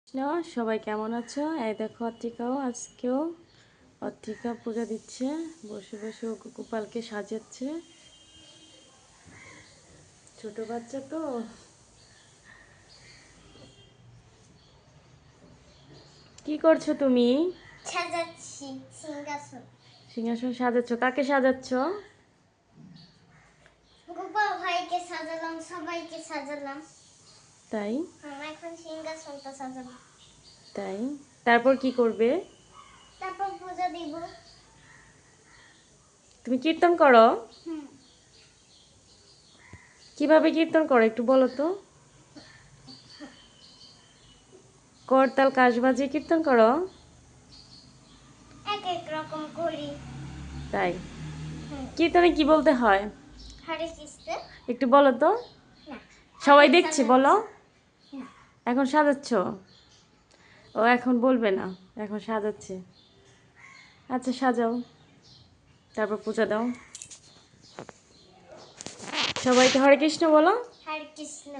কৃষ্ণ, সবাই কেমন আছো? এই দেখো অত্রিকাও আজকেও অত্রিকা পূজা দিচ্ছে, বসে বসে ও গোপালকে সাজাচ্ছে। ছোট বাচ্চা তো। কি করছো তুমি? সাজাচ্ছি সিংহাসন। সিংহাসন সাজাচ্ছ? কাকে সাজাচ্ছ? গোপাল ভাইকে সাজালাম, সবাইকে সাজালাম। তাই? এখন সিংহাসনটা সাজাবো। তাই? তারপর কি করবে? তারপর পূজা দিব। তুমি কীর্তন করো? হুম। কিভাবে কীর্তন করো একটু বলো তো। করতাল কাশ বাজিয়ে কীর্তন করো? এক এক রকম করি। তাই? হুম। কীর্তনে কি বলতে হয় হরে কৃষ্ণ। একটু বলো তো। না, সবাই এখন দেখছি, সাজাচ্ছি। বলো। না, এখন সাজাচ্ছ? ও এখন বলবে না, এখন সাজাচ্ছে। আচ্ছা সাজাও, তারপর পূজা দাও। সবাইকে হরে কৃষ্ণ বলো। হরে কৃষ্ণ।